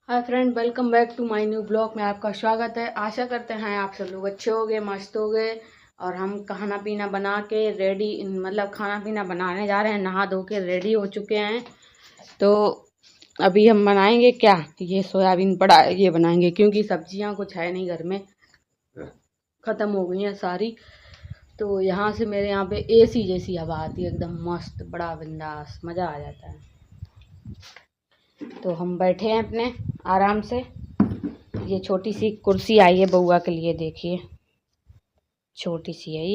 Hi friend, welcome back to my new blog में आपका स्वागत है। आशा करते हैं आप सब लोग अच्छे होंगे, मस्त होंगे। और हम खाना पीना बना के रेडी, मतलब खाना पीना बनाने जा रहे हैं। नहा धो के रेडी हो चुके हैं। तो अभी हम बनाएंगे क्या, ये सोयाबीन पड़ा है, ये बनाएंगे क्योंकि सब्जियां कुछ है नहीं घर में, ख़त्म हो गई हैं सारी। तो यहाँ से मेरे यहाँ पे एसी जैसी हवा आती है, एकदम मस्त, बड़ा बिंदास, मज़ा आ जाता है। तो हम बैठे हैं अपने आराम से। ये छोटी सी कुर्सी आई है बउआ के लिए, देखिए छोटी सी है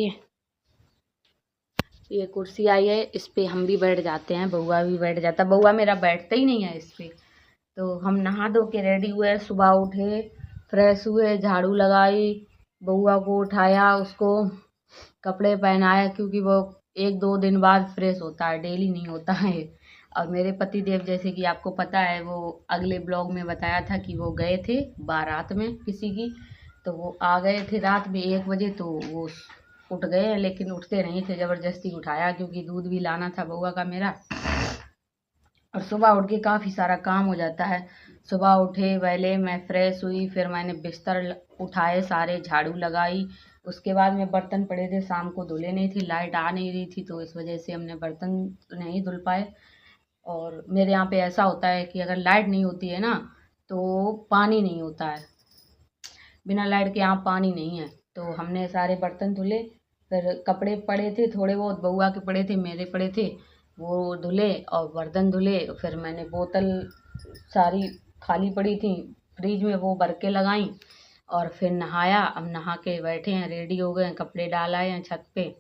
ये कुर्सी आई है। इस पे हम भी बैठ जाते हैं, बउआ भी बैठ जाता है। बउआ मेरा बैठता ही नहीं है इस पे। तो हम नहा धो के रेडी हुए, सुबह उठे, फ्रेश हुए, झाड़ू लगाई, बउआ को उठाया, उसको कपड़े पहनाए क्योंकि वो एक दो दिन बाद फ्रेश होता है, डेली नहीं होता है। और मेरे पति देव, जैसे कि आपको पता है, वो अगले ब्लॉग में बताया था कि वो गए थे बारात में किसी की। तो वो आ गए थे रात में 1 बजे। तो वो उठ गए, लेकिन उठते नहीं थे, ज़बरदस्ती उठाया क्योंकि दूध भी लाना था बउआ का मेरा। और सुबह उठ के काफ़ी सारा काम हो जाता है। सुबह उठे, पहले मैं फ्रेश हुई, फिर मैंने बिस्तर उठाए सारे, झाड़ू लगाई। उसके बाद में बर्तन पड़े थे, शाम को धुले नहीं थी, लाइट आ नहीं रही थी, तो इस वजह से हमने बर्तन नहीं धुल पाए। और मेरे यहाँ पे ऐसा होता है कि अगर लाइट नहीं होती है ना, तो पानी नहीं होता है। बिना लाइट के यहाँ पानी नहीं है। तो हमने सारे बर्तन धुले, फिर कपड़े पड़े थे थोड़े बहुत, बउआ के पड़े थे, मेरे पड़े थे, वो धुले और बर्तन धुले। फिर मैंने बोतल सारी खाली पड़ी थी फ्रिज में, वो भर के लगाई। और फिर नहाया। अब नहा के बैठे हैं, रेडी हो गए हैं, कपड़े डाल आए हैं छत पे।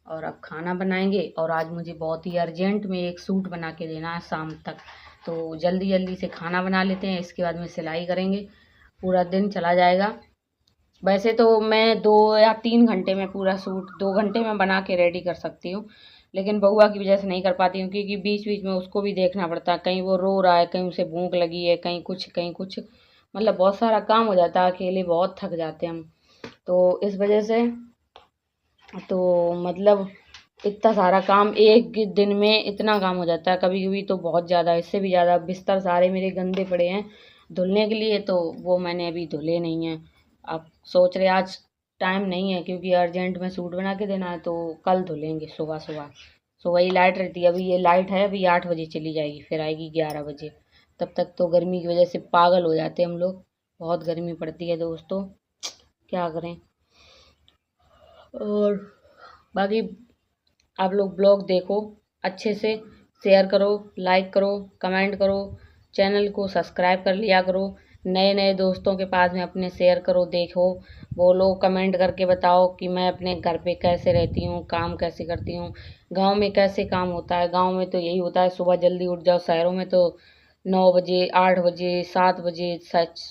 और अब खाना बनाएंगे। और आज मुझे बहुत ही अर्जेंट में एक सूट बना के देना है शाम तक। तो जल्दी जल्दी से खाना बना लेते हैं, इसके बाद में सिलाई करेंगे। पूरा दिन चला जाएगा। वैसे तो मैं 2 या 3 घंटे में पूरा सूट 2 घंटे में बना के रेडी कर सकती हूँ, लेकिन बउआ की वजह से नहीं कर पाती हूँ क्योंकि बीच बीच में उसको भी देखना पड़ता है। कहीं वो रो रहा है, कहीं उसे भूख लगी है, कहीं कुछ कहीं कुछ, मतलब बहुत सारा काम हो जाता है। अकेले बहुत थक जाते हैं हम, तो इस वजह से। तो मतलब इतना सारा काम एक दिन में, इतना काम हो जाता है कभी कभी तो बहुत ज़्यादा, इससे भी ज़्यादा। बिस्तर सारे मेरे गंदे पड़े हैं धुलने के लिए, तो वो मैंने अभी धुले नहीं हैं। अब सोच रहे आज टाइम नहीं है क्योंकि अर्जेंट में सूट बना के देना है, तो कल धुलेंगे सुबह सुबह। सुबह ही लाइट रहती है, अभी ये लाइट है, अभी 8 बजे चली जाएगी, फिर आएगी 11 बजे। तब तक तो गर्मी की वजह से पागल हो जाते हैं हम लोग। बहुत गर्मी पड़ती है दोस्तों, क्या करें। और बाकी आप लोग ब्लॉग देखो अच्छे से, शेयर करो, लाइक करो, कमेंट करो, चैनल को सब्सक्राइब कर लिया करो। नए नए दोस्तों के पास में अपने शेयर करो, देखो, बोलो, कमेंट करके बताओ कि मैं अपने घर पे कैसे रहती हूँ, काम कैसे करती हूँ, गांव में कैसे काम होता है। गांव में तो यही होता है, सुबह जल्दी उठ जाओ। शहरों में तो 9 बजे, 8 बजे, 7 बजे, सच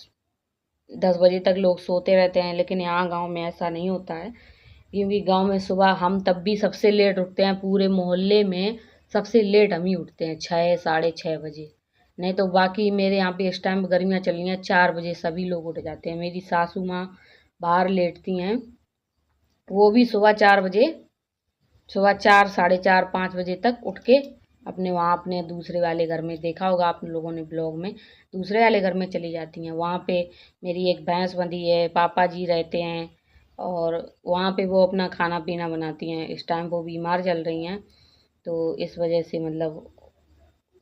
10 बजे तक लोग सोते रहते हैं, लेकिन यहाँ गांव में ऐसा नहीं होता है। क्योंकि गांव में सुबह हम तब भी सबसे लेट उठते हैं, पूरे मोहल्ले में सबसे लेट हम ही उठते हैं, 6, 6:30 बजे। नहीं तो बाकी मेरे यहाँ पे इस टाइम गर्मियाँ चल रही हैं, 4 बजे सभी लोग उठ जाते हैं। मेरी सासू माँ बाहर लेटती हैं, वो भी सुबह 4 बजे, सुबह 4, 4:30, 5 बजे तक उठ के अपने वहाँ, अपने दूसरे वाले घर में, देखा होगा आप लोगों ने ब्लॉग में, दूसरे वाले घर में चली जाती हैं। वहाँ पे मेरी एक भैंस बंधी है, पापा जी रहते हैं, और वहाँ पे वो अपना खाना पीना बनाती हैं। इस टाइम वो बीमार चल रही हैं, तो इस वजह से मतलब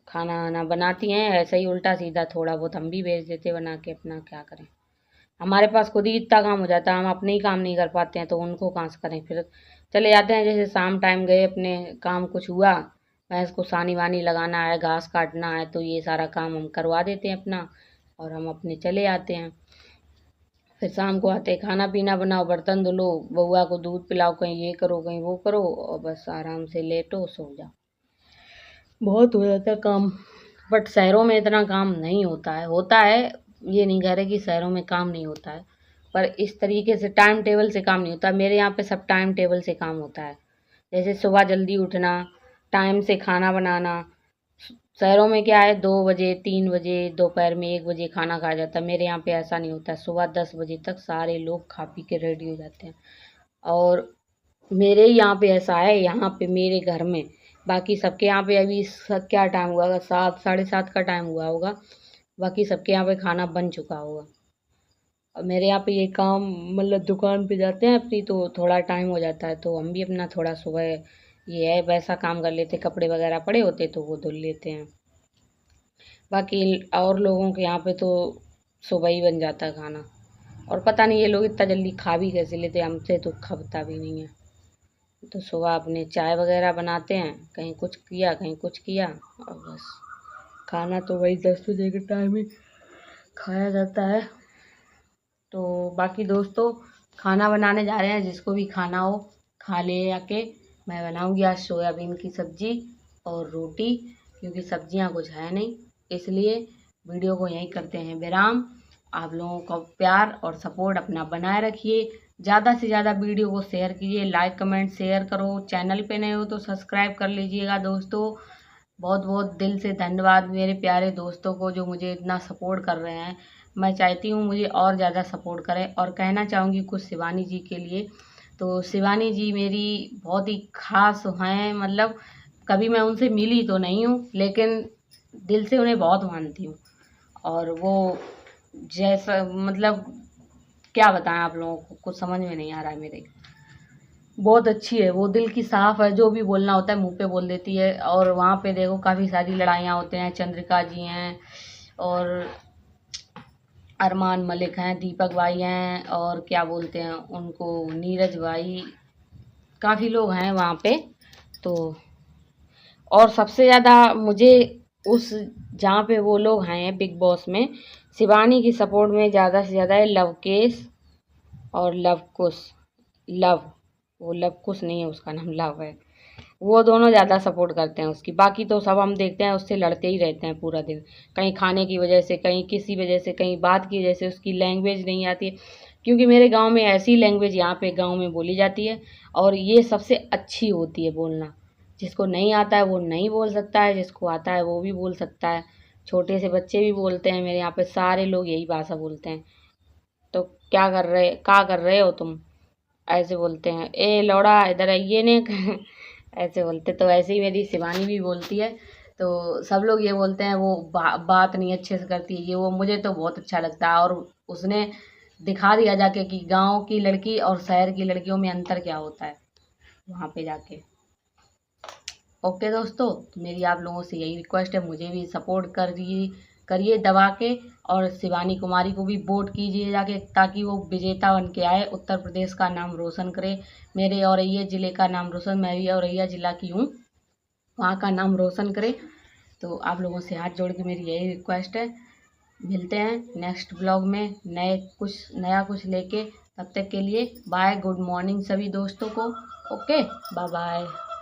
खाना वाना बनाती हैं, ऐसे ही उल्टा सीधा थोड़ा बहुत हम भी भेज देते बना के, अपना क्या करें। हमारे पास खुद ही इतना काम हो जाता है, हम अपने ही काम नहीं कर पाते हैं, तो उनको कहाँ से करें। फिर चले जाते हैं, जैसे शाम टाइम गए, अपने काम कुछ हुआ, भैंस को सानी वानी लगाना है, घास काटना है, तो ये सारा काम हम करवा देते हैं अपना, और हम अपने चले आते हैं। फिर शाम को आते खाना पीना बनाओ, बर्तन धुलो, बउआ को दूध पिलाओ, कहीं ये करो, कहीं वो करो, और बस आराम से लेटो, सो जाओ। बहुत हो जाता है काम। बट शहरों में इतना काम नहीं होता है, होता है, ये नहीं कह रहे कि शहरों में काम नहीं होता है, पर इस तरीके से टाइम टेबल से काम नहीं होता। मेरे यहाँ पे सब टाइम टेबल से काम होता है, जैसे सुबह जल्दी उठना, टाइम से खाना बनाना। शहरों में क्या है, 2 बजे, 3 बजे, दोपहर में 1 बजे खाना खाया जाता है। मेरे यहाँ पे ऐसा नहीं होता है, सुबह 10 बजे तक सारे लोग खा पी के रेडी हो जाते हैं। और मेरे यहाँ पे ऐसा है, यहाँ पे मेरे घर में। बाकी सबके यहाँ पे अभी क्या टाइम हुआ होगा, 7, 7:30 का टाइम हुआ होगा। बाकी सबके यहाँ पे खाना बन चुका होगा। और मेरे यहाँ पे ये काम मतलब दुकान पे जाते हैं अपनी, तो थोड़ा टाइम हो जाता है, तो हम भी अपना थोड़ा सुबह ये है वैसा काम कर लेते, कपड़े वगैरह पड़े होते तो वो धुल लेते हैं। बाकी और लोगों के यहाँ पे तो सुबह ही बन जाता है खाना। और पता नहीं ये लोग इतना जल्दी खा भी कैसे लेते, हमसे तो खपता भी नहीं है। तो सुबह अपने चाय वगैरह बनाते हैं, कहीं कुछ किया कहीं कुछ किया, और बस खाना तो वही 10 बजे के टाइम ही खाया जाता है। तो बाकी दोस्तों खाना बनाने जा रहे हैं, जिसको भी खाना हो खा ले आके। मैं बनाऊंगी आज सोयाबीन की सब्जी और रोटी, क्योंकि सब्जियां कुछ है नहीं, इसलिए वीडियो को यहीं करते हैं विराम। आप लोगों का प्यार और सपोर्ट अपना बनाए रखिए, ज़्यादा से ज़्यादा वीडियो को शेयर कीजिए, लाइक कमेंट शेयर करो, चैनल पे नए हो तो सब्सक्राइब कर लीजिएगा दोस्तों। बहुत बहुत दिल से धन्यवाद मेरे प्यारे दोस्तों को जो मुझे इतना सपोर्ट कर रहे हैं। मैं चाहती हूँ मुझे और ज़्यादा सपोर्ट करें। और कहना चाहूँगी कुछ शिवानी जी के लिए। तो शिवानी जी मेरी बहुत ही खास हैं, मतलब कभी मैं उनसे मिली तो नहीं हूँ, लेकिन दिल से उन्हें बहुत मानती हूँ। और वो जैसा मतलब क्या बताएं आप लोगों को, कुछ समझ में नहीं आ रहा है मेरे। बहुत अच्छी है वो, दिल की साफ है, जो भी बोलना होता है मुंह पे बोल देती है। और वहाँ पे देखो काफ़ी सारी लड़ाइयाँ होते हैं, चंद्रिका जी हैं और अरमान मलिक हैं, दीपक भाई हैं, और क्या बोलते हैं उनको, नीरज भाई, काफ़ी लोग हैं वहाँ पे। तो और सबसे ज़्यादा मुझे उस जहाँ पे वो लोग हैं बिग बॉस में, शिवानी की सपोर्ट में ज़्यादा से ज़्यादा है लवकेश और लवकुश। लव, वो लवकुश नहीं है, उसका नाम लव है। वो दोनों ज़्यादा सपोर्ट करते हैं उसकी। बाकी तो सब हम देखते हैं उससे लड़ते ही रहते हैं पूरा दिन, कहीं खाने की वजह से, कहीं किसी वजह से, कहीं बात की वजह से, उसकी लैंग्वेज नहीं आती है। क्योंकि मेरे गांव में ऐसी लैंग्वेज यहाँ पे गांव में बोली जाती है, और ये सबसे अच्छी होती है बोलना। जिसको नहीं आता है वो नहीं बोल सकता है, जिसको आता है वो भी बोल सकता है। छोटे से बच्चे भी बोलते हैं, मेरे यहाँ पे सारे लोग यही भाषा बोलते हैं। तो क्या कर रहे हो तुम, ऐसे बोलते हैं। ए लौड़ा इधर आइए ने ऐसे बोलते। तो ऐसे ही मेरी शिवानी भी बोलती है। तो सब लोग ये बोलते हैं वो बात नहीं अच्छे से करती है ये वो, मुझे तो बहुत अच्छा लगता है। और उसने दिखा दिया जाके कि गांव की लड़की और शहर की लड़कियों में अंतर क्या होता है वहाँ पे जाके। ओके दोस्तों, तो मेरी आप लोगों से यही रिक्वेस्ट है, मुझे भी सपोर्ट करिए दबा के। और शिवानी कुमारी को भी वोट कीजिए जाके, ताकि वो विजेता बन के आए, उत्तर प्रदेश का नाम रोशन करे, मेरे औरैया ज़िले का नाम रोशन, मैं भी औरैया ज़िला की हूँ, वहाँ का नाम रोशन करे। तो आप लोगों से हाथ जोड़ के मेरी यही रिक्वेस्ट है। मिलते हैं नेक्स्ट ब्लॉग में नया कुछ लेके। तब तक के लिए बाय, गुड मॉर्निंग सभी दोस्तों को। Okay, bye bye.